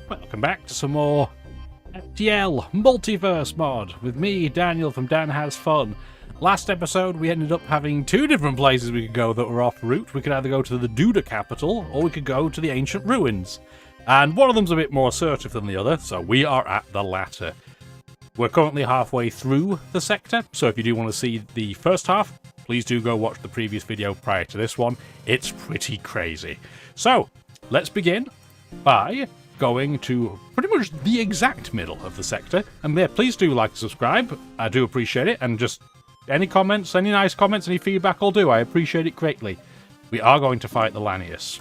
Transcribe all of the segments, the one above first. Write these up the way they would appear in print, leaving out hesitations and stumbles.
Welcome back to some more FTL Multiverse Mod with me, Daniel from Dan Has Fun. Last episode we ended up having two different places we could go that were off route. We could either go to the Duda capital or we could go to the ancient ruins. And one of them's a bit more assertive than the other, so we are at the latter. We're currently halfway through the sector, so if you do want to see the first half, please do go watch the previous video prior to this one. It's pretty crazy. So, let's begin by going to pretty much the exact middle of the sector. And yeah, please do like and subscribe. I do appreciate it. And just any comments, any nice comments, any feedback will do. I appreciate it greatly. We are going to fight the Lanius.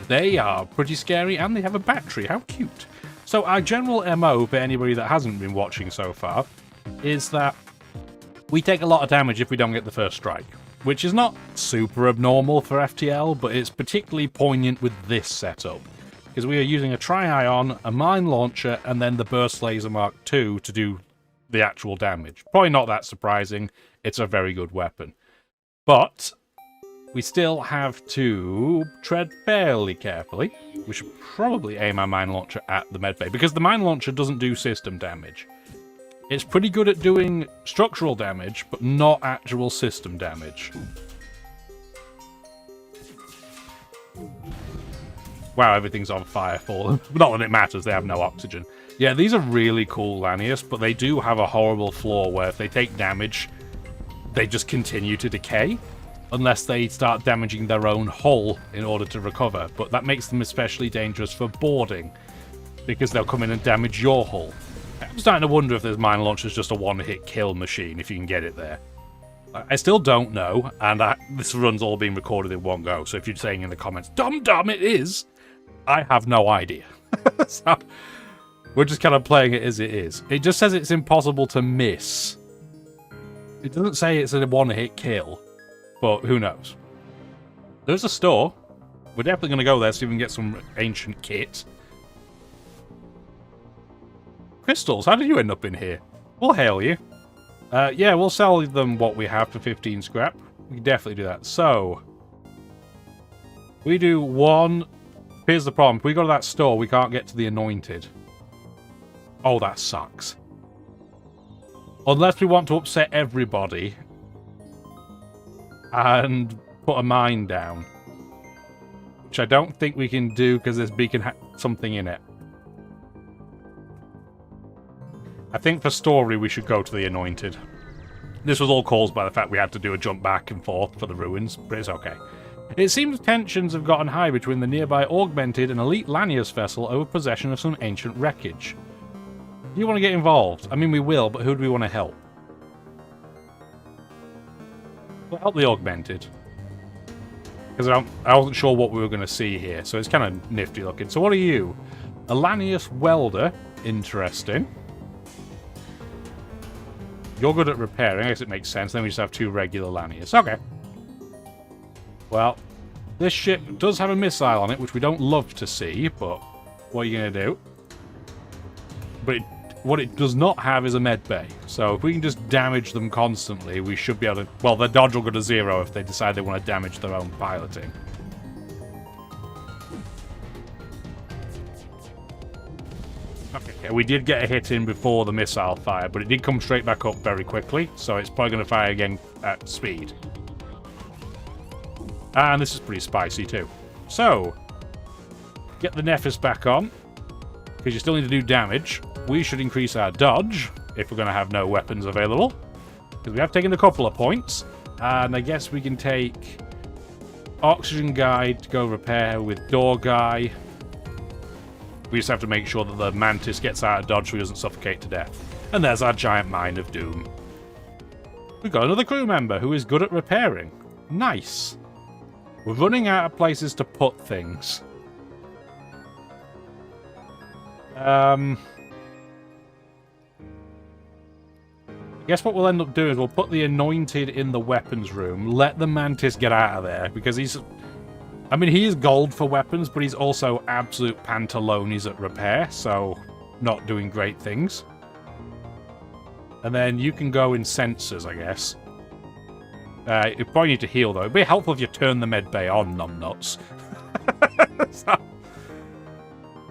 They are pretty scary and they have a battery. How cute. So our general MO for anybody that hasn't been watching so far is that we take a lot of damage if we don't get the first strike, which is not super abnormal for FTL, but it's particularly poignant with this setup, because we are using a Tri-Ion, a Mine Launcher, and then the Burst Laser Mark II to do the actual damage. Probably not that surprising, it's a very good weapon. But we still have to tread fairly carefully. We should probably aim our Mine Launcher at the medbay, because the Mine Launcher doesn't do system damage. It's pretty good at doing structural damage, but not actual system damage. Wow, everything's on fire for them. Not that it matters, they have no oxygen. Yeah, these are really cool Lanius, but they do have a horrible flaw where if they take damage, they just continue to decay, unless they start damaging their own hull in order to recover. But that makes them especially dangerous for boarding, because they'll come in and damage your hull. I'm starting to wonder if this Mine Launcher is just a one-hit kill machine, if you can get it there. I still don't know, and this run's all being recorded in one go, so if you're saying in the comments, "Dumb, it is," I have no idea. So, we're just kind of playing it as it is. It just says it's impossible to miss. It doesn't say it's a one-hit kill, but who knows. There's a store. We're definitely going to go there so we can get some ancient kit. Crystals, how did you end up in here? We'll hail you. Yeah, we'll sell them what we have for 15 scrap. We can definitely do that. So, we do one. Here's the problem. If we go to that store, we can't get to the Anointed. Oh, that sucks. Unless we want to upset everybody and put a mine down. Which I don't think we can do because this beacon has something in it. I think for story we should go to the Anointed. This was all caused by the fact we had to do a jump back and forth for the ruins, but it's okay. It seems tensions have gotten high between the nearby Augmented and Elite Lanius vessel over possession of some ancient wreckage. Do you want to get involved? I mean, we will, but who do we want to help? We'll help the Augmented. Because I wasn't sure what we were going to see here, so it's kind of nifty looking. So what are you? A Lanius welder. Interesting. You're good at repairing, I guess it makes sense. Then we just have two regular Lanius. Okay. Well, this ship does have a missile on it, which we don't love to see, but what are you going to do? But what it does not have is a med bay. So if we can just damage them constantly, we should be able to... Well, their dodge will go to 0 if they decide they want to damage their own piloting. Okay, we did get a hit in before the missile fire, but it did come straight back up very quickly, so it's probably going to fire again at speed. And this is pretty spicy too. So, get the Nephis back on, because you still need to do damage. We should increase our dodge, if we're going to have no weapons available, because we have taken a couple of points, and I guess we can take Oxygen Guide to go repair with Door Guy. We just have to make sure that the Mantis gets out of dodge so he doesn't suffocate to death. And there's our giant Mine of Doom. We've got another crew member who is good at repairing. Nice. We're running out of places to put things. I guess what we'll end up doing is we'll put the Anointed in the weapons room, let the Mantis get out of there, because he's... I mean, he is gold for weapons, but he's also absolute pantalones at repair, so not doing great things. And then you can go in sensors, I guess. You probably need to heal, though. It'd be helpful if you turn the med bay on, numbnuts.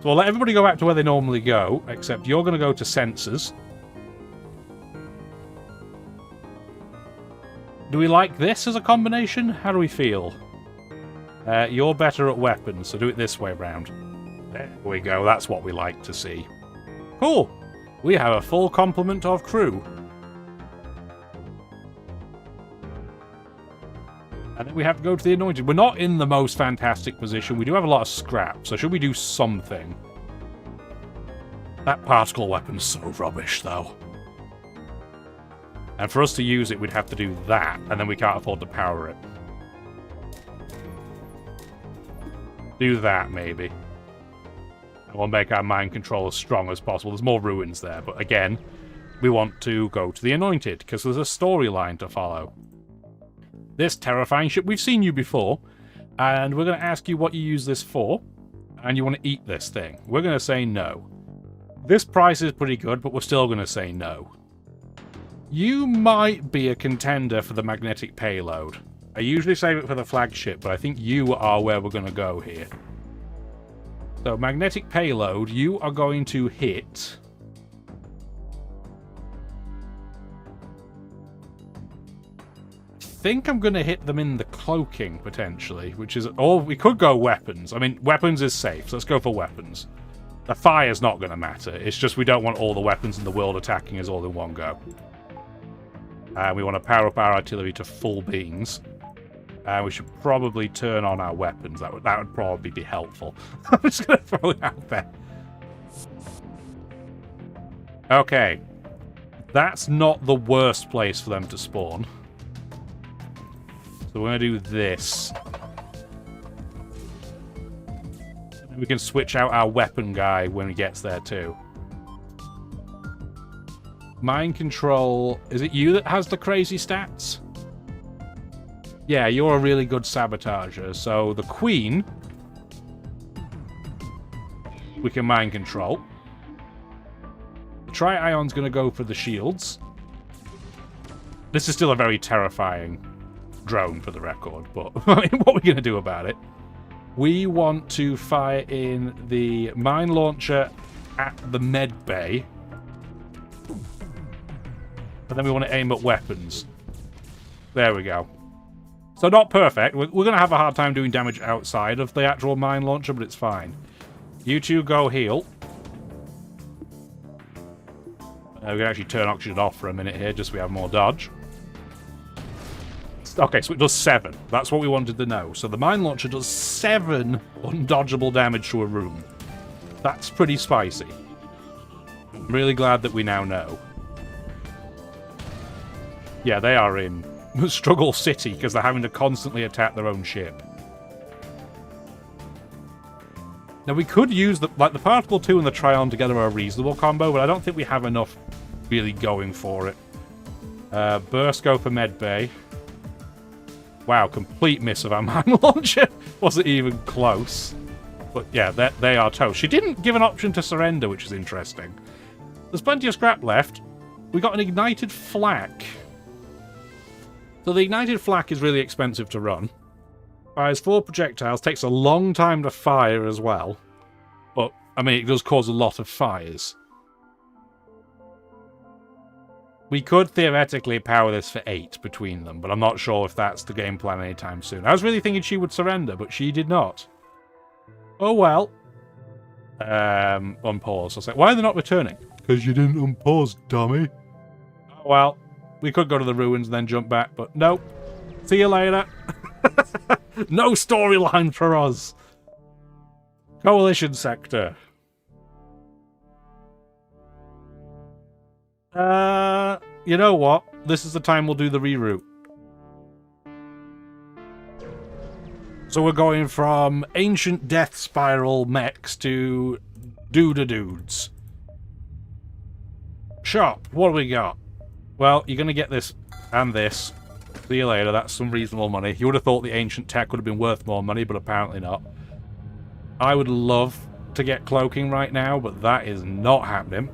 So we'll let everybody go back to where they normally go, except you're going to go to sensors. Do we like this as a combination? How do we feel? You're better at weapons, so do it this way round. There we go, that's what we like to see. Cool! We have a full complement of crew. And then we have to go to the Anointed. We're not in the most fantastic position. We do have a lot of scrap, so should we do something? That particle weapon's so rubbish, though. And for us to use it, we'd have to do that, and then we can't afford to power it. Do that, maybe. And we'll make our mind control as strong as possible. There's more ruins there, but again, we want to go to the Anointed, because there's a storyline to follow. This terrifying ship, we've seen you before, and we're going to ask you what you use this for, and you want to eat this thing. We're going to say no. This price is pretty good, but we're still going to say no. You might be a contender for the magnetic payload. I usually save it for the flagship, but I think you are where we're going to go here. So, magnetic payload, you are going to hit... I think I'm going to hit them in the cloaking, potentially, which is... Or we could go weapons. I mean, weapons is safe, so let's go for weapons. The fire's not going to matter. It's just we don't want all the weapons in the world attacking us all in one go. We want to power up our artillery to full beams. We should probably turn on our weapons. That would probably be helpful. I'm just going to throw it out there. Okay. That's not the worst place for them to spawn. So we're going to do this. We can switch out our weapon guy when he gets there too. Mind control... Is it you that has the crazy stats? Yeah, you're a really good sabotager. So the Queen... we can mind control. The Tri-Ion's going to go for the shields. This is still a very terrifying drone, for the record. But what are we going to do about it? We want to fire in the mine launcher at the med bay. And then we want to aim at weapons. There we go. So not perfect. We're going to have a hard time doing damage outside of the actual mine launcher, but it's fine. You two go heal. We can actually turn oxygen off for a minute here, just so we have more dodge. Okay, so it does 7. That's what we wanted to know. So the mine launcher does 7 undodgeable damage to a room. That's pretty spicy. I'm really glad that we now know. Yeah, they are in Struggle City because they're having to constantly attack their own ship. Now, we could use the Particle 2 and the Trion together are a reasonable combo, but I don't think we have enough really going for it. Burst go for Medbay. Wow, complete miss of our mine launcher. Wasn't even close. But yeah, they are toast. She didn't give an option to surrender, which is interesting. There's plenty of scrap left. We got an ignited flak. So the ignited flak is really expensive to run. Fires 4 projectiles, takes a long time to fire as well. But, I mean, it does cause a lot of fires. We could theoretically power this for 8 between them, but I'm not sure if that's the game plan anytime soon. I was really thinking she would surrender, but she did not. Oh well. Unpause. I'll say, why are they not returning? Because you didn't unpause, dummy. Oh well. We could go to the ruins and then jump back, but nope. See you later. No storyline for us. Coalition sector. You know what? This is the time we'll do the reroute. So we're going from ancient death spiral mechs to dudes. Shop, what do we got? Well, you're going to get this and this. See you later, that's some reasonable money. You would have thought the ancient tech would have been worth more money, but apparently not. I would love to get cloaking right now, but that is not happening.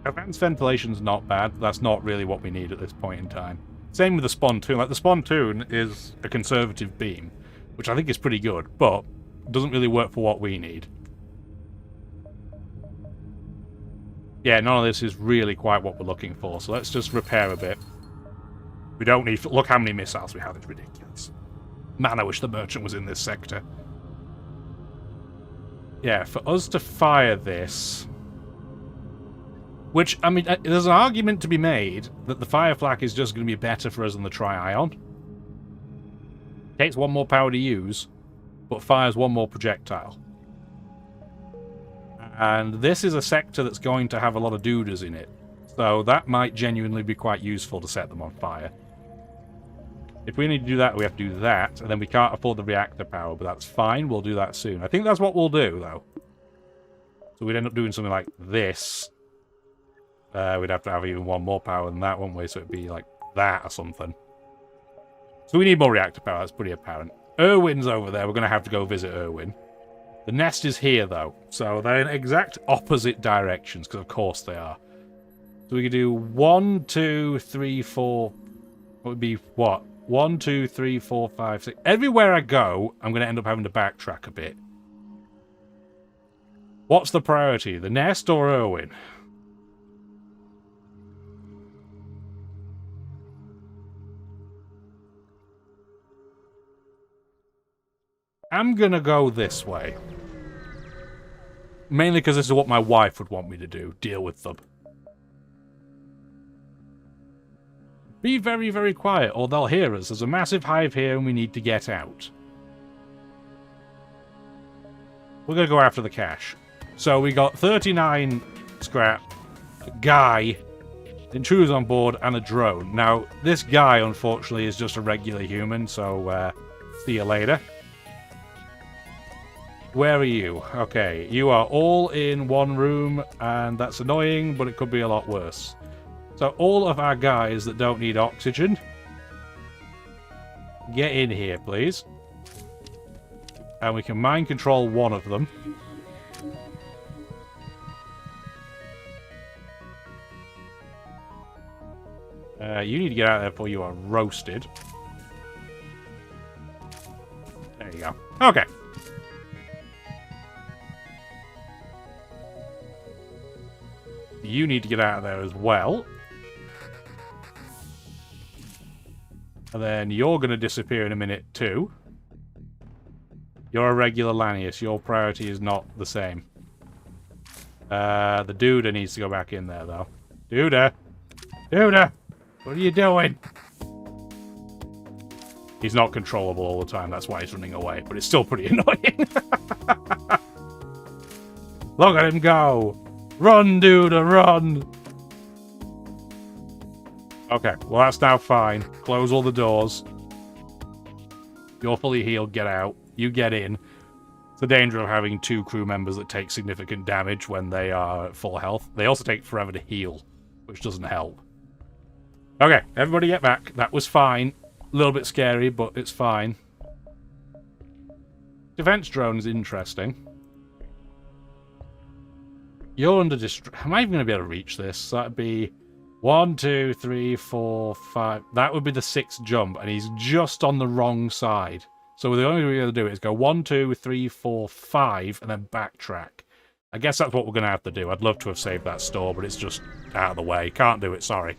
Advanced ventilation's not bad. That's not really what we need at this point in time. Same with the Spontoon. Like, the Spontoon is a conservative beam, which I think is pretty good, but doesn't really work for what we need. Yeah, none of this is really quite what we're looking for, so let's just repair a bit. We don't need... Look how many missiles we have, it's ridiculous. Man, I wish the merchant was in this sector. Yeah, for us to fire this... Which, I mean, there's an argument to be made that the fire flak is just going to be better for us than the tri-ion. Takes one more power to use, but fires one more projectile. And this is a sector that's going to have a lot of dooders in it. So that might genuinely be quite useful to set them on fire. If we need to do that, we have to do that. And then we can't afford the reactor power, but that's fine. We'll do that soon. I think that's what we'll do, though. So we'd end up doing something like this. We'd have to have even one more power than that, wouldn't we? So it'd be like that or something. So we need more reactor power. That's pretty apparent. Irwin's over there. We're going to have to go visit Irwin. The nest is here, though. So they're in exact opposite directions, because of course they are. So we could do 1, 2, 3, 4... What would be what? 1, 2, 3, 4, 5, 6... Everywhere I go, I'm going to end up having to backtrack a bit. What's the priority? The nest or Irwin? I'm gonna go this way. Mainly because this is what my wife would want me to do. Deal with them. Be very, very quiet or they'll hear us. There's a massive hive here and we need to get out. We're gonna go after the cash. So we got 39 scrap, a guy, intruders on board, and a drone. Now, this guy, unfortunately, is just a regular human, so see you later. Where are you? Okay, you are all in one room, and that's annoying, but it could be a lot worse. So all of our guys that don't need oxygen, get in here, please. And we can mind control one of them. You need to get out of there before you are roasted. There you go. Okay. You need to get out of there as well. And then you're going to disappear in a minute too. You're a regular Lanius. Your priority is not the same. The Duda needs to go back in there, though. Duda! Duda! What are you doing? He's not controllable all the time. That's why he's running away. But it's still pretty annoying. Look at him go! Run, Duda, run! Okay, well that's now fine. Close all the doors. You're fully healed, get out. You get in. It's the danger of having two crew members that take significant damage when they are at full health. They also take forever to heal, which doesn't help. Okay, everybody get back. That was fine. A little bit scary, but it's fine. Defense drone is interesting. You're under distract. Am I even going to be able to reach this? That'd be 1, 2, 3, 4, 5. That would be the 6th jump, and he's just on the wrong side. So the only way we're going to do it is go 1, 2, 3, 4, 5, and then backtrack. I guess that's what we're going to have to do. I'd love to have saved that store, but it's just out of the way. Can't do it, sorry.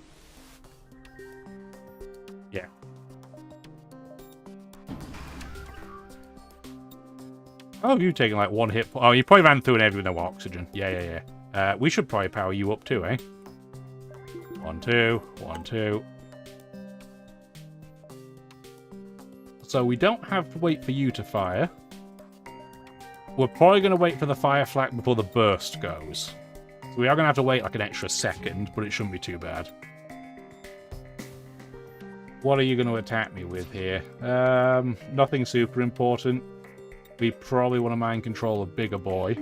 Yeah. Oh, you've taken like one hit. Oh, you probably ran through an area with no oxygen. Yeah. We should probably power you up too, eh? 1, 2, 1, 2. So we don't have to wait for you to fire. We're probably going to wait for the fire flak before the burst goes. So we are going to have to wait like an extra second, but it shouldn't be too bad. What are you going to attack me with here? Nothing super important. We probably want to mind control a bigger boy.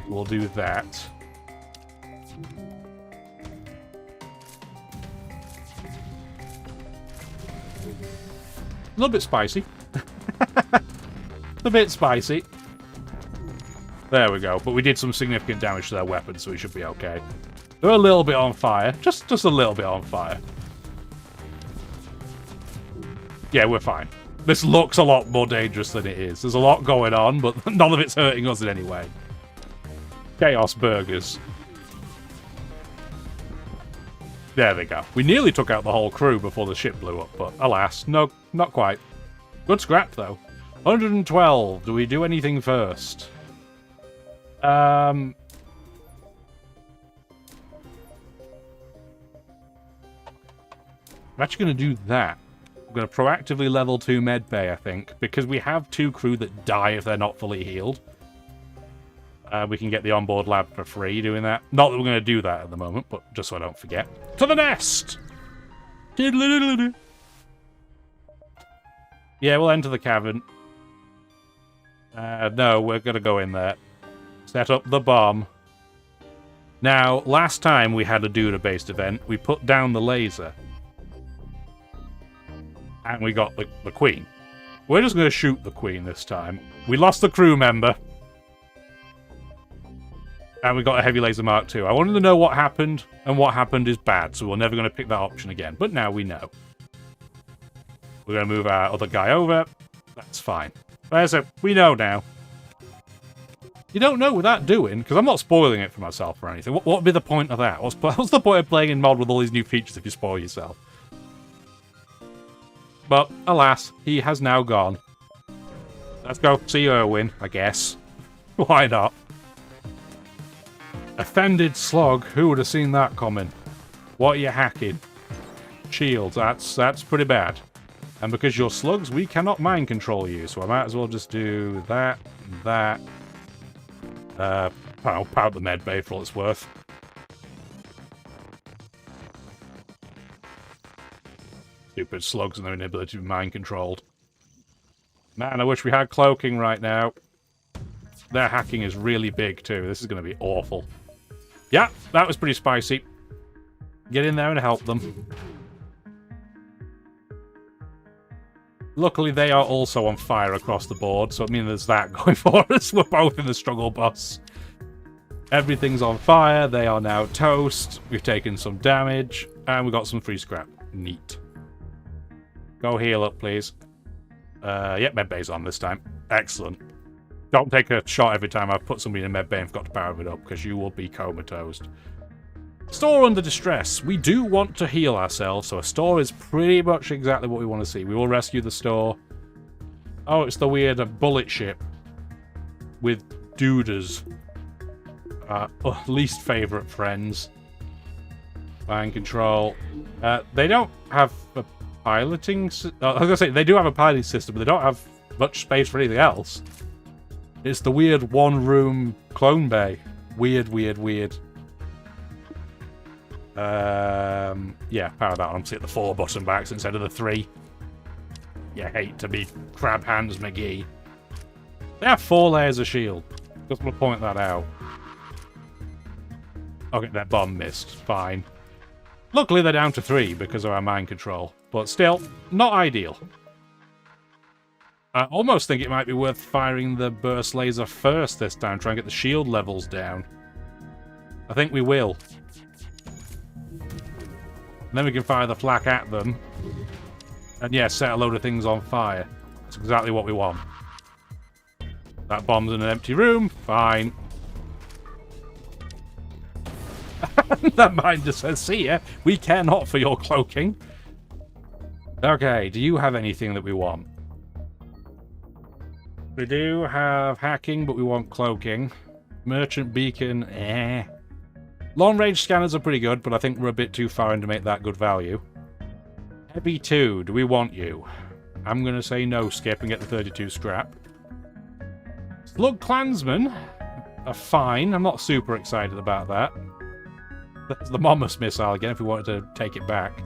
We'll do that. A little bit spicy. A bit spicy. There we go. But we did some significant damage to their weapons, so we should be okay. They're a little bit on fire. Just a little bit on fire. Yeah, we're fine. This looks a lot more dangerous than it is. There's a lot going on, but none of it's hurting us in any way. Chaos burgers. There they go. We nearly took out the whole crew before the ship blew up, but alas, no, not quite. Good scrap, though. 112. Do we do anything first? I'm actually going to do that. I'm going to proactively level 2 medbay, I think, because we have 2 crew that die if they're not fully healed. We can get the onboard lab for free doing that. Not that we're going to do that at the moment, but just so I don't forget. To the nest! Yeah, we'll enter the cavern. No, we're going to go in there. Set up the bomb. Now, last time we had a Duda-based event, we put down the laser. And we got the queen. We're just going to shoot the queen this time. We lost the crew member. And we got a heavy laser Mark II. I wanted to know what happened, and what happened is bad, so we're never going to pick that option again. But now we know. We're going to move our other guy over. That's fine. So we know now. You don't know without doing, because I'm not spoiling it for myself or anything. What would be the point of that? What's the point of playing in mod with all these new features if you spoil yourself? But, alas, he has now gone. Let's go C.U.R.A. win, I guess. Why not? Offended slug, who would have seen that coming? What are you hacking? Shields, that's pretty bad. And because you're slugs, we cannot mind control you, so I might as well just do that, and that. I'll power the med bay for all it's worth. Stupid slugs and their inability to be mind controlled. Man, I wish we had cloaking right now. Their hacking is really big too. This is going to be awful. Yeah, that was pretty spicy. Get in there and help them. Luckily, they are also on fire across the board, so I mean there's that going for us. We're both in the struggle bus. Everything's on fire. They are now toast. We've taken some damage, and we got some free scrap. Neat. Go heal up, please. Yep, medbay's on this time. Excellent. Don't take a shot every time I've put somebody in a medbay and forgot to power it up, because you will be comatose. Store under distress. We do want to heal ourselves, so a store is pretty much exactly what we want to see. We will rescue the store. Oh, it's the weird bullet ship with dudas. Least favourite friends. Mind control. They don't have a piloting... I was going to say, they do have a piloting system, but they don't have much space for anything else. It's the weird one-room clone bay. Weird, weird, weird. Yeah, power that on. I'm sitting the 4 button backs instead of the 3. You hate to be crab hands McGee. They have 4 layers of shield. Just want to point that out. Okay, that bomb missed. Fine. Luckily, they're down to 3 because of our mind control. But still, not ideal. I almost think it might be worth firing the burst laser first this time, try and get the shield levels down. I think we will. And then we can fire the flak at them. And yeah, set a load of things on fire. That's exactly what we want. That bomb's in an empty room. Fine. That mine just says, see ya, we care not for your cloaking. Okay, do you have anything that we want? We do have hacking, but we want cloaking. Merchant beacon, eh. Long-range scanners are pretty good, but I think we're a bit too far in to make that good value. Heavy 2, do we want you? I'm going to say no, skip, and get the 32 scrap. Slug Clansmen are fine. I'm not super excited about that. That's the Momus missile again, if we wanted to take it back.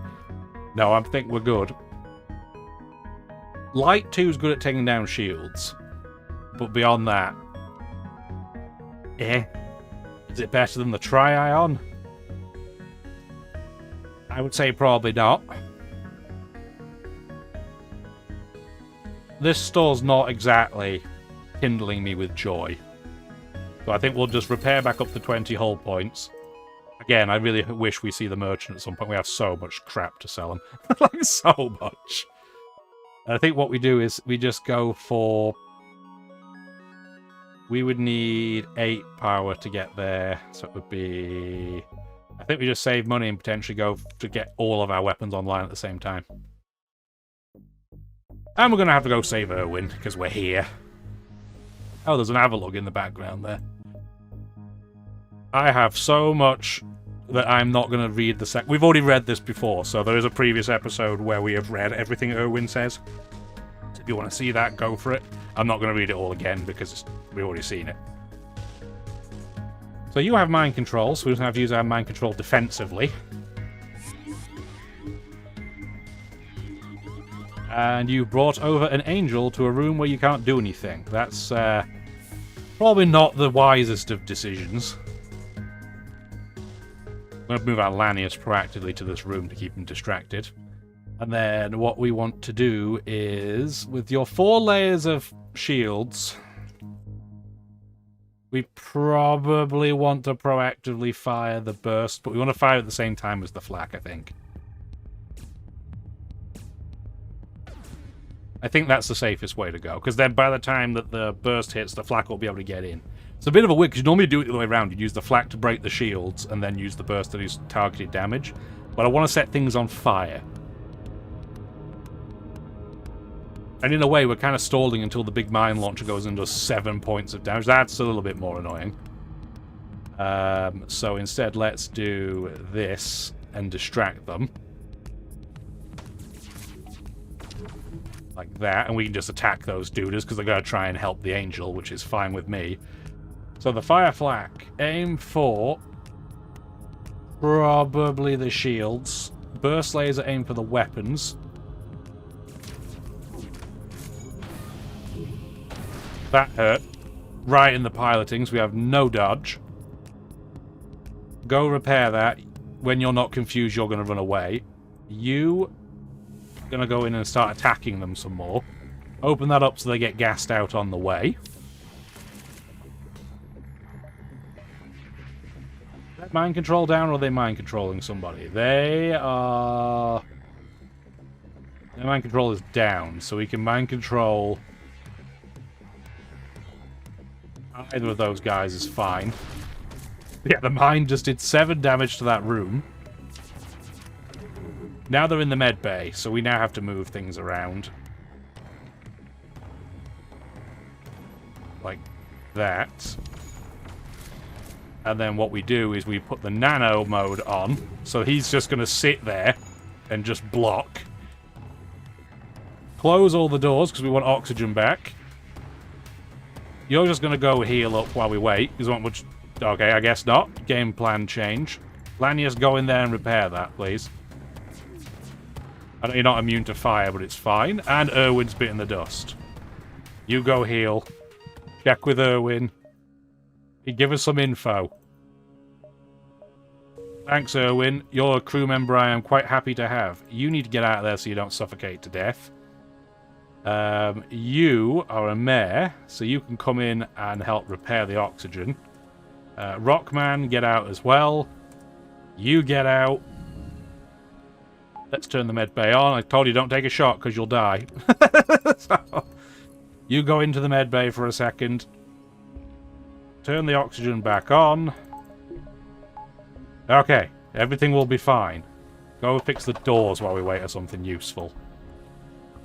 No, I think we're good. Light 2 is good at taking down shields. But beyond that... eh. Is it better than the Tri-Ion? I would say probably not. This store's not exactly kindling me with joy. So I think we'll just repair back up to 20 hull points. Again, I really wish we see the merchant at some point. We have so much crap to sell him. Like, so much. I think what we do is we just go for... We would need 8 power to get there, so it would be... I think we just save money and potentially go to get all of our weapons online at the same time. And we're going to have to go save Erwin, because we're here. Oh, there's an Avalug in the background there. I have so much that I'm not going to read the We've already read this before, so there is a previous episode where we have read everything Erwin says. So if you want to see that, go for it. I'm not going to read it all again, because we've already seen it. So you have mind control, so we just have to use our mind control defensively. And you brought over an angel to a room where you can't do anything. That's probably not the wisest of decisions. I'm going to move our Lanius proactively to this room to keep him distracted. And then what we want to do is, with your 4 layers of shields, we probably want to proactively fire the burst, but we want to fire at the same time as the flak, I think. I think that's the safest way to go, because then by the time that the burst hits, the flak will be able to get in. It's a bit of a weird, because you normally do it the other way around. You use the flak to break the shields, and then use the burst to do targeted damage. But I want to set things on fire. And in a way, we're kind of stalling until the big mine launcher goes and does 7 points of damage. That's a little bit more annoying. So instead, let's do this and distract them. Like that, and we can just attack those dudes because they're going to try and help the angel, which is fine with me. So the fire flak, aim for probably the shields. Burst laser, aim for the weapons. That hurt. Right in the piloting, so we have no dodge. Go repair that. When you're not confused, you're going to run away. You going to go in and start attacking them some more. Open that up so they get gassed out on the way. Is that mind control down, or are they mind controlling somebody? They are... Their mind control is down, so we can mind control... Either of those guys is fine. Yeah, the mine just did 7 damage to that room. Now they're in the med bay, so we now have to move things around. Like that. And then what we do is we put the nano mode on, so he's just going to sit there and just block. Close all the doors, because we want oxygen back. You're just going to go heal up while we wait. Okay, I guess not. Game plan change. Lanius, go in there and repair that, please. I know you're not immune to fire, but it's fine. And Erwin's bit in the dust. You go heal. Check with Erwin. Give us some info. Thanks, Erwin. You're a crew member I am quite happy to have. You need to get out of there so you don't suffocate to death. You are a mare, so you can come in and help repair the oxygen. Rockman, get out as well. You get out. Let's turn the med bay on. I told you don't take a shot because you'll die. So, you go into the med bay for a second. Turn the oxygen back on. Okay, everything will be fine. Go fix the doors while we wait for something useful.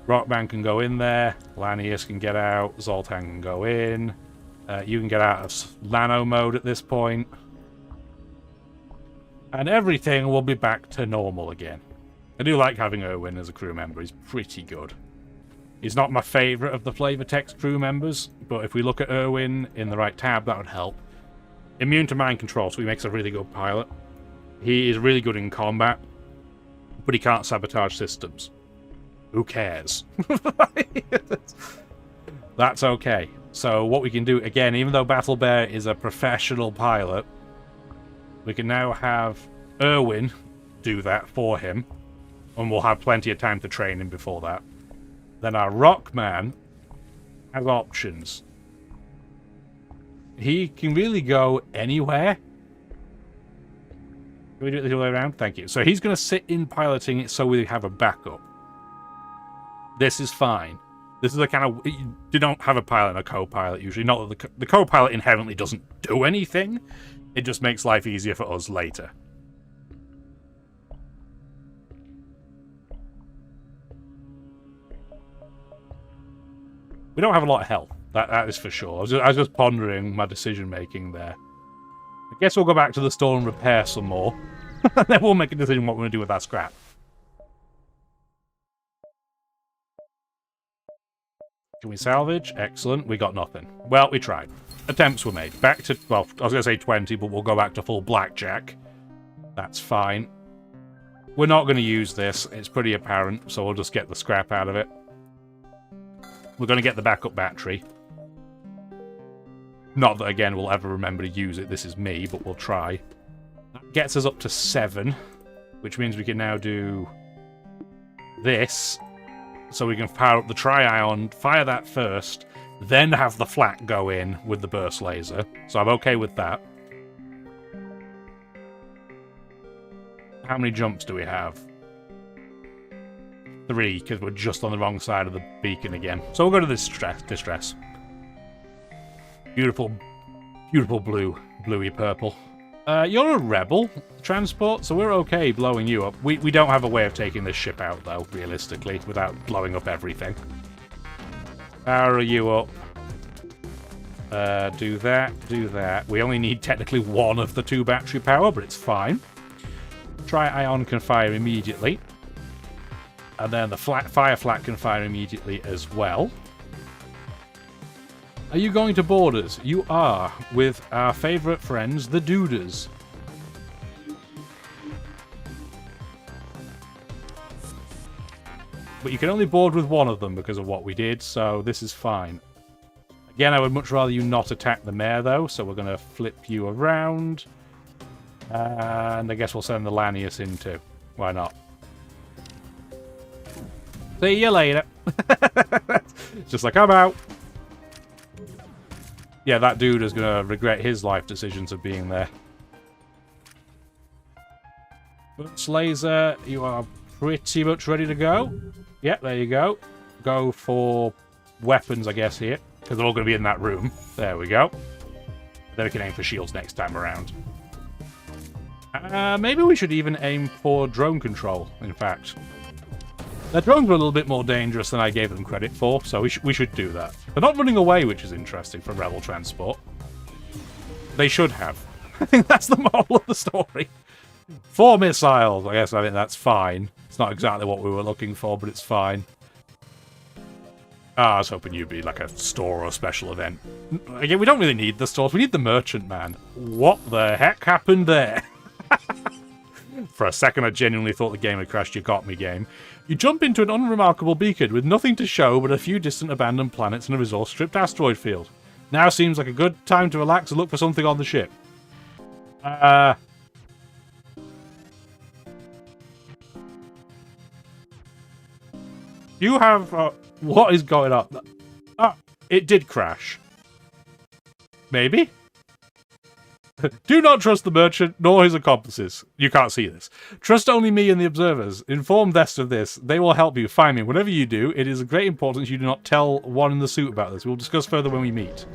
Rockman can go in there. Lanius can get out. Zoltan can go in. You can get out of nano mode at this point. And everything will be back to normal again. I do like having Erwin as a crew member. He's pretty good. He's not my favourite of the flavor text crew members, but if we look at Erwin in the right tab, that would help. Immune to mind control, so he makes a really good pilot. He is really good in combat, but he can't sabotage systems. Who cares? That's okay. So what we can do, again, even though Battle Bear is a professional pilot, we can now have Erwin do that for him, and we'll have plenty of time to train him before that. Then our Rockman has options. He can really go anywhere. Can we do it the other way around? Thank you. So he's going to sit in piloting it so we have a backup. This is fine. This is a kind of... You don't have a pilot and a co-pilot usually. Not that the co-pilot inherently doesn't do anything. It just makes life easier for us later. We don't have a lot of health. That is for sure. I was just pondering my decision-making there. I guess we'll go back to the store and repair some more. And then we'll make a decision what we're going to do with that scrap. Can we salvage? Excellent. We got nothing. Well, we tried. Attempts were made. Back to... Well, I was going to say 20, but we'll go back to full blackjack. That's fine. We're not going to use this. It's pretty apparent, so we'll just get the scrap out of it. We're going to get the backup battery. Not that, again, we'll ever remember to use it. This is me, but we'll try. That gets us up to 7, which means we can now do this. So we can power up the tri-ion, fire that first, then have the flak go in with the burst laser. So I'm okay with that. How many jumps do we have? 3, because we're just on the wrong side of the beacon again. So we'll go to this distress. Beautiful, beautiful blue, bluey purple. You're a rebel transport, so we're okay blowing you up. We don't have a way of taking this ship out, though, realistically, without blowing up everything. Power you up. Do that, do that. We only need technically 1 of the 2 battery power, but it's fine. Tri-ion can fire immediately. And then the fire flak can fire immediately as well. Are you going to board us? You are, with our favourite friends, the Duders. But you can only board with 1 of them because of what we did, so this is fine. Again, I would much rather you not attack the mare, though, so we're going to flip you around. And I guess we'll send the Lanius in too. Why not? See you later. Just like, I'm out. Yeah, that dude is going to regret his life decisions of being there. Burst laser, you are pretty much ready to go. Yeah, there you go. Go for weapons, I guess, here. Because they're all going to be in that room. There we go. Then we can aim for shields next time around. Maybe we should even aim for drone control, in fact. Their drones were a little bit more dangerous than I gave them credit for, so we should do that. They're not running away, which is interesting for Rebel transport. They should have. I think that's the moral of the story. 4 missiles. I think that's fine. It's not exactly what we were looking for, but it's fine. I was hoping you'd be like a store or special event. Again, we don't really need the stores. We need the merchant man. What the heck happened there? For a second, I genuinely thought the game had crashed. You got me, game. You jump into an unremarkable beacon with nothing to show but a few distant abandoned planets and a resource-stripped asteroid field. Now seems like a good time to relax and look for something on the ship. You have... what is going on? It did crash. Maybe? Do not trust the merchant, nor his accomplices. You can't see this. Trust only me and the observers. Inform Vest of this. They will help you. Find me. Whatever you do, it is of great importance you do not tell one in the suit about this. We'll discuss further when we meet.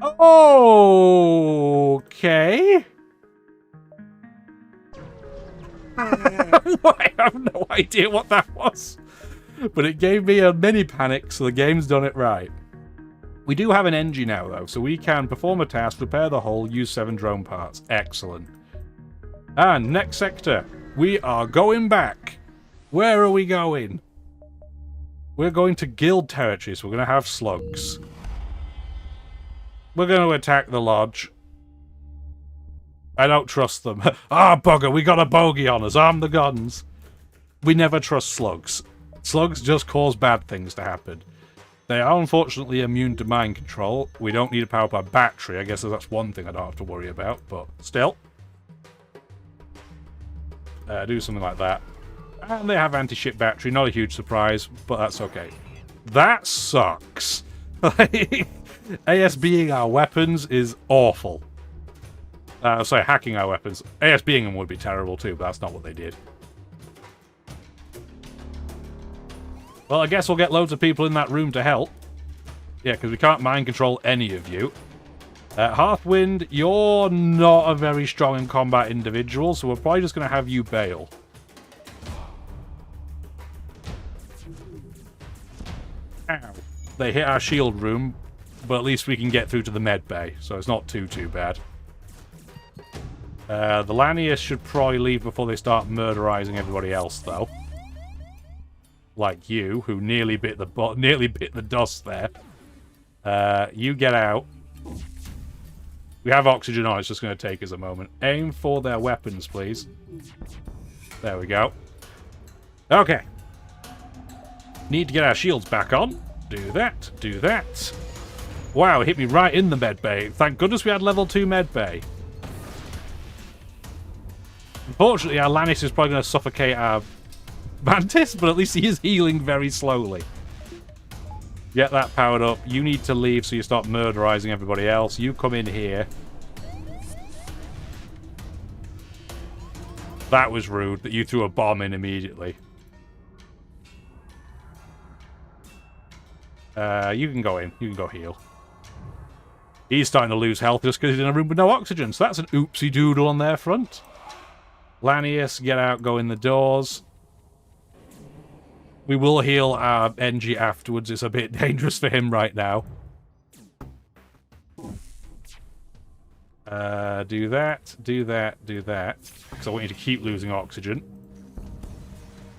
Okay. I have no idea what that was. But it gave me a mini panic, so the game's done it right. We do have an engine now, though, so we can perform a task, repair the hull, use 7 drone parts. Excellent. And next sector. We are going back. Where are we going? We're going to guild territory, so we're going to have slugs. We're going to attack the lodge. I don't trust them. Bugger, we got a bogey on us. Arm the guns. We never trust slugs. Slugs just cause bad things to happen. They are unfortunately immune to mind control. We don't need a power-up battery. I guess that's one thing I don't have to worry about, but still. Do something like that. And they have anti-ship battery. Not a huge surprise, but that's okay. That sucks. ASBing our weapons is awful. Sorry, hacking our weapons. ASBing them would be terrible too, but that's not what they did. Well, I guess we'll get loads of people in that room to help. Yeah, because we can't mind control any of you. Hearthwind, you're not a very strong in combat individual, so we're probably just going to have you bail. Ow. They hit our shield room, but at least we can get through to the med bay, so it's not too bad. The Lanius should probably leave before they start murderizing everybody else, though. Like you, who nearly bit the dust there. You get out. We have oxygen on, it's just going to take us a moment. Aim for their weapons, please. There we go. Okay. Need to get our shields back on. Do that, do that. Wow, it hit me right in the med bay. Thank goodness we had level 2 med bay. Unfortunately, our Lannis is probably going to suffocate our Mantis, but at least he is healing very slowly. Get that powered up. You need to leave so you start murderizing everybody else. You come in here. That was rude that you threw a bomb in immediately. You can go in. You can go heal. He's starting to lose health just because he's in a room with no oxygen. So that's an oopsie doodle on their front. Lanius, get out, go in the doors. We will heal our NG afterwards. It's a bit dangerous for him right now. Do that, do that, do that. Because I want you to keep losing oxygen.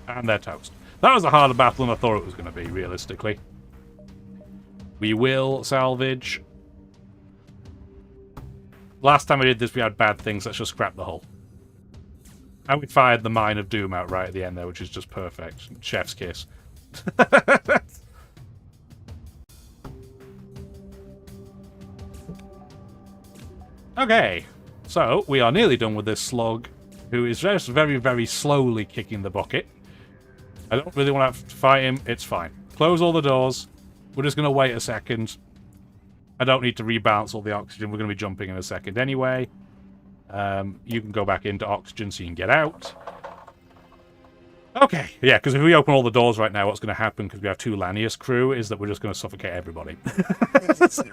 And they're toast. That was a harder battle than I thought it was going to be, realistically. We will salvage. Last time I did this, we had bad things. Let's just scrap the hull. And we fired the Mine of Doom out right at the end there, which is just perfect. Chef's kiss. Okay, so we are nearly done with this slug, who is just very, very slowly kicking the bucket. I don't really want to have to fight him. It's fine. Close all the doors. We're just going to wait a second. I don't need to rebalance all the oxygen. We're going to be jumping in a second anyway. You can go back into oxygen so you can get out. Okay, yeah, because if we open all the doors right now, what's going to happen, because we have 2 Lanius crew, is that we're just going to suffocate everybody. So,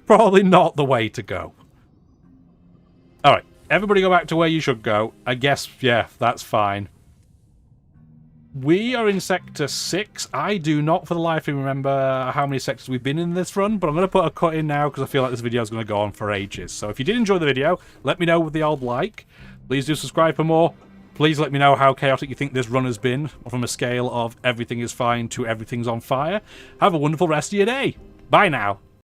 probably not the way to go. Alright, everybody go back to where you should go. I guess, yeah, that's fine. We are in Sector 6. I do not, for the life of me, remember how many sectors we've been in this run, but I'm going to put a cut in now because I feel like this video is going to go on for ages. So if you did enjoy the video, let me know with the old like. Please do subscribe for more. Please let me know how chaotic you think this run has been, from a scale of everything is fine to everything's on fire. Have a wonderful rest of your day. Bye now.